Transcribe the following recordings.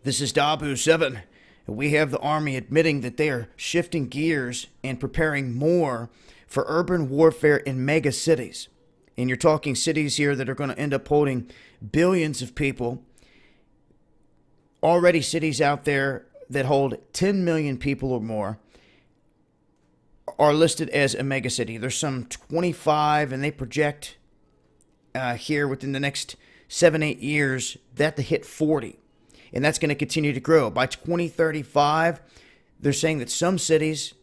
This is Dabu 7. We have the Army admitting that they are shifting gears and preparing more for urban warfare in mega cities. And you're talking cities here that are going to end up holding billions of people. Already cities out there that hold 10 million people or more are listed as a megacity. There's some 25, and they project here within the next 7-8 years that to hit 40. And that's going to continue to grow. By 2035, they're saying that some cities,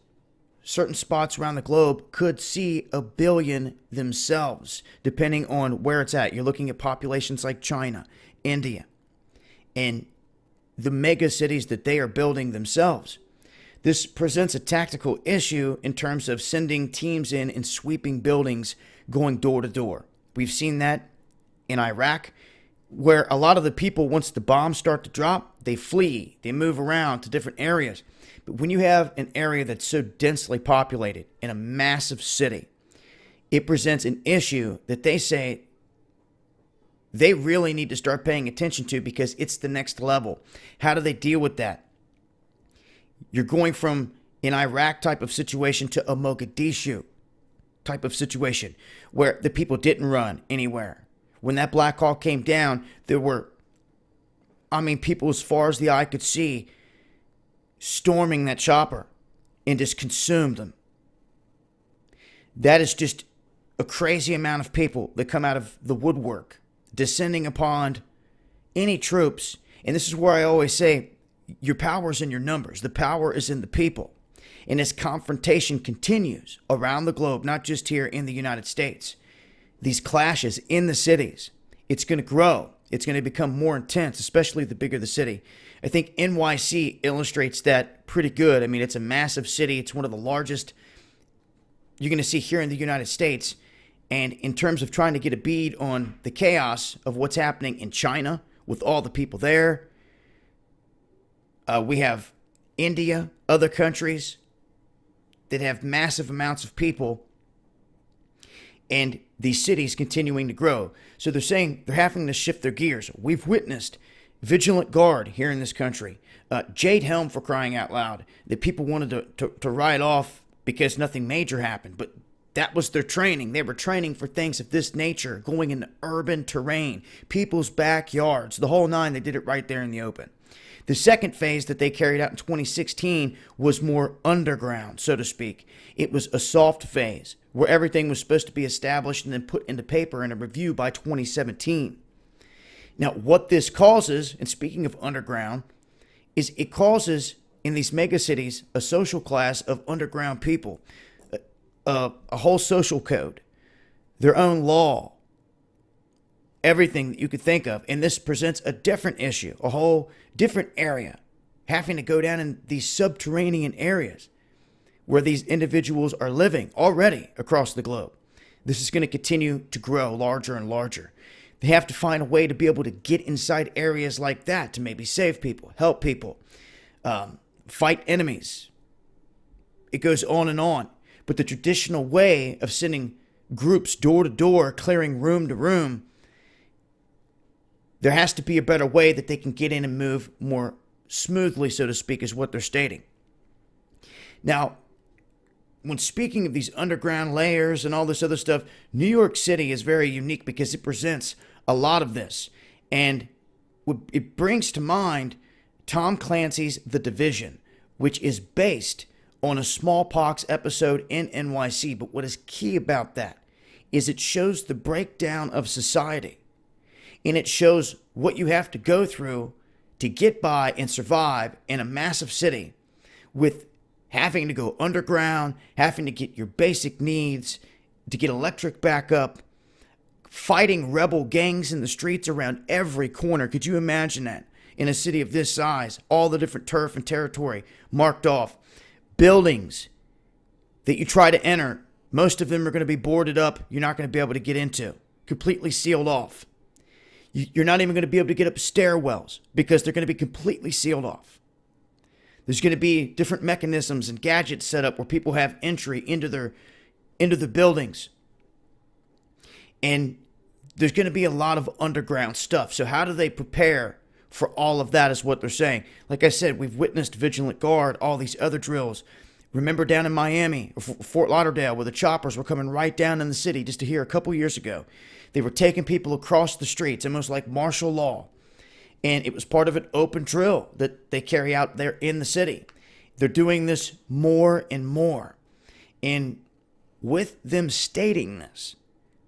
certain spots around the globe, could see 1 billion themselves, depending on where it's at. You're looking at populations like China, India, and the mega cities that they are building themselves. This presents a tactical issue in terms of sending teams in and sweeping buildings, going door to door. We've seen that in Iraq, where a lot of the people, once the bombs start to drop, they flee, they move around to different areas. But when you have an area that's so densely populated in a massive city, it presents an issue that they say they really need to start paying attention to, because it's the next level. How do they deal with that? You're going from an Iraq type of situation to a Mogadishu type of situation where the people didn't run anywhere. When that Black Hawk came down, there were, people as far as the eye could see storming that chopper and just consumed them. That is just a crazy amount of people that come out of the woodwork, descending upon any troops. And this is where I always say, your power is in your numbers. The power is in the people. And as confrontation continues around the globe, not just here in the United States, these clashes in the cities, it's going to grow. It's going to become more intense, especially the bigger the city. I think NYC illustrates that pretty good. It's a massive city. It's one of the largest you're going to see here in the United States. And in terms of trying to get a bead on the chaos of what's happening in China with all the people there, we have India, other countries that have massive amounts of people, and these cities continuing to grow. So they're saying they're having to shift their gears. We've witnessed Vigilant Guard here in this country, Jade Helm, for crying out loud, that people wanted to write off because nothing major happened. But that was their training. They were training for things of this nature, going into urban terrain, people's backyards, the whole nine. They did it right there in the open. The second phase that they carried out in 2016 was more underground, so to speak. It was a soft phase where everything was supposed to be established and then put into paper in a review by 2017. Now, what this causes, and speaking of underground, is it causes in these megacities a social class of underground people, a whole social code, their own law, everything that you could think of. And this presents a different issue, a whole different area, having to go down in these subterranean areas where these individuals are living already across the globe. This is going to continue to grow larger and larger. They have to find a way to be able to get inside areas like that to maybe save people, help people, fight enemies. It goes on and on. But the traditional way of sending groups door to door, clearing room to room, there has to be a better way that they can get in and move more smoothly, so to speak, is what they're stating. Now, when speaking of these underground layers and all this other stuff, New York City is very unique because it presents a lot of this. And it brings to mind Tom Clancy's The Division, which is based on a smallpox episode in NYC. But what is key about that is it shows the breakdown of society. And it shows what you have to go through to get by and survive in a massive city, with having to go underground, having to get your basic needs, to get electric back up, fighting rebel gangs in the streets around every corner. Could you imagine that? In a city of this size, all the different turf and territory marked off. Buildings that you try to enter, most of them are going to be boarded up. You're not going to be able to get into, completely sealed off. You're not even going to be able to get up stairwells because they're going to be completely sealed off. There's going to be different mechanisms and gadgets set up where people have entry into the buildings. And there's going to be a lot of underground stuff. So how do they prepare for all of that is what they're saying. Like I said, we've witnessed Vigilant Guard, all these other drills. Remember down in Miami, or Fort Lauderdale, where the choppers were coming right down in the city just to hear a couple years ago. They were taking people across the streets, almost like martial law. And it was part of an open drill that they carry out there in the city. They're doing this more and more. And with them stating this,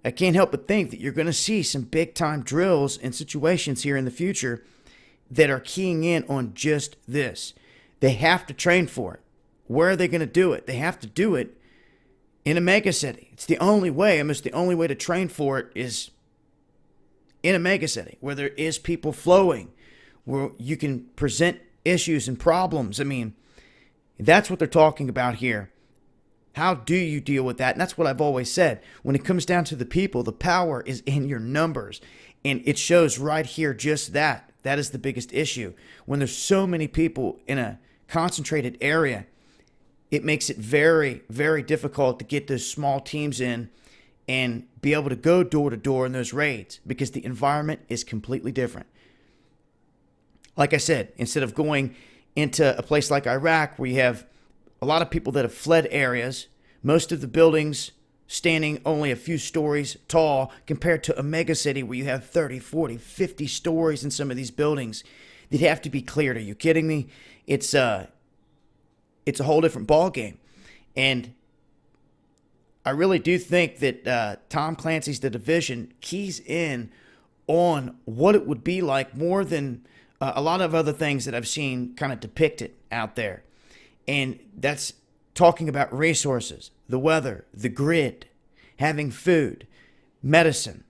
I can't help but think that you're going to see some big-time drills and situations here in the future that are keying in on just this. They have to train for it. Where are they going to do it? They have to do it in a megacity. It's the only way, almost the only way to train for it is in a megacity where there is people flowing, where you can present issues and problems. I mean, that's what they're talking about here. How do you deal with that? And that's what I've always said. When it comes down to the people, the power is in your numbers. And it shows right here just that. That is the biggest issue. When there's so many people in a concentrated area, it makes it very, very difficult to get those small teams in and be able to go door to door in those raids because the environment is completely different. Like I said, instead of going into a place like Iraq where you have a lot of people that have fled areas, most of the buildings standing only a few stories tall compared to a megacity where you have 30, 40, 50 stories in some of these buildings. They'd have to be cleared. Are you kidding me? It's a whole different ballgame. And I really do think that Tom Clancy's The Division keys in on what it would be like more than a lot of other things that I've seen kind of depicted out there. And that's talking about resources, the weather, the grid, having food, medicine,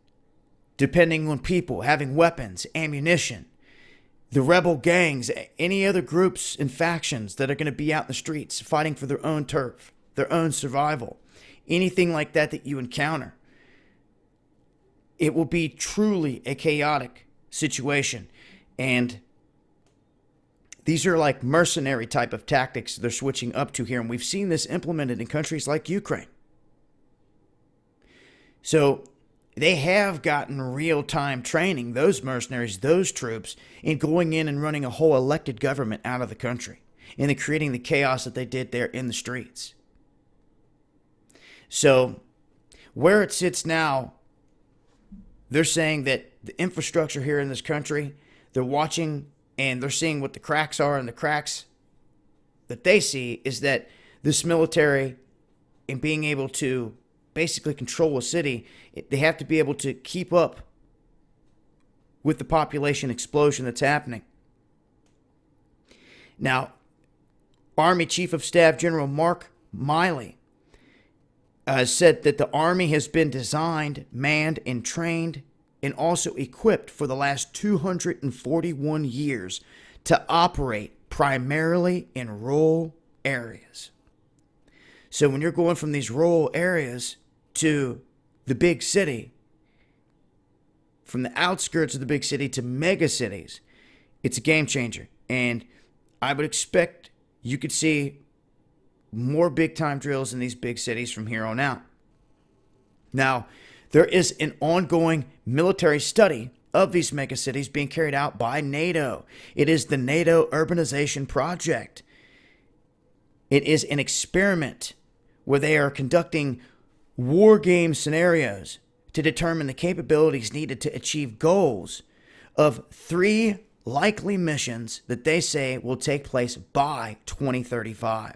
depending on people, having weapons, ammunition, the rebel gangs, any other groups and factions that are going to be out in the streets fighting for their own turf, their own survival, anything like that that you encounter. It will be truly a chaotic situation. And these are like mercenary type of tactics they're switching up to here. And we've seen this implemented in countries like Ukraine. So they have gotten real-time training, those mercenaries, those troops, in going in and running a whole elected government out of the country. And then creating the chaos that they did there in the streets. So where it sits now, they're saying that the infrastructure here in this country, they're watching and they're seeing what the cracks are, and the cracks that they see is that this military and being able to basically control a city, they have to be able to keep up with the population explosion that's happening. Now, Army Chief of Staff General Mark Miley said that the Army has been designed, manned, and trained and also equipped for the last 241 years to operate primarily in rural areas. So when you're going from these rural areas to the big city, from the outskirts of the big city to mega cities, it's a game changer. And I would expect you could see more big time drills in these big cities from here on out. Now, there is an ongoing military study of these megacities being carried out by NATO. It is the NATO Urbanization Project. It is an experiment where they are conducting war game scenarios to determine the capabilities needed to achieve goals of 3 likely missions that they say will take place by 2035.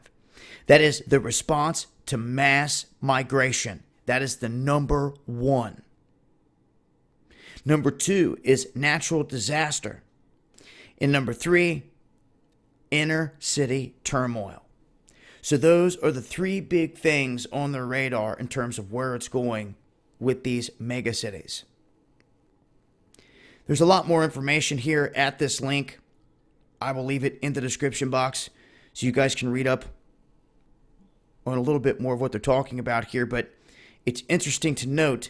That is the response to mass migration. That is the number 1. Number 2 is natural disaster. And number 3, inner city turmoil. So those are the 3 big things on their radar in terms of where it's going with these mega cities. There's a lot more information here at this link. I will leave it in the description box so you guys can read up on a little bit more of what they're talking about here. But it's interesting to note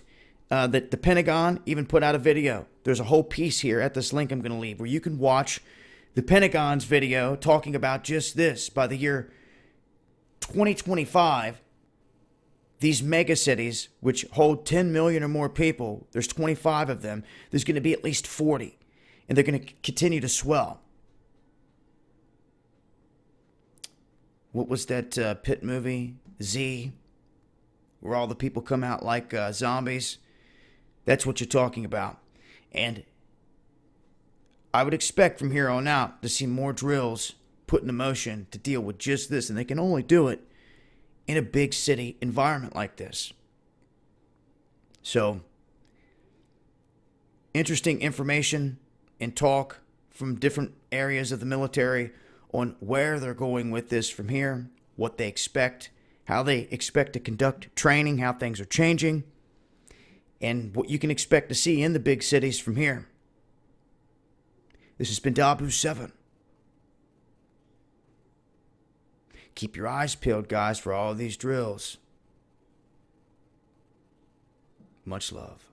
that the Pentagon even put out a video. There's a whole piece here at this link I'm going to leave where you can watch the Pentagon's video talking about just this. By the year 2025, these mega cities, which hold 10 million or more people, there's 25 of them, there's going to be at least 40. and they're going to continue to swell. What was that Pitt movie, Z, where all the people come out like zombies? That's what you're talking about. And I would expect from here on out to see more drills put into motion to deal with just this, and they can only do it in a big city environment like this. So, interesting information and talk from different areas of the military on where they're going with this from here, what they expect, how they expect to conduct training, how things are changing, and what you can expect to see in the big cities from here. This has been Dabu 7. Keep your eyes peeled, guys, for all of these drills. Much love.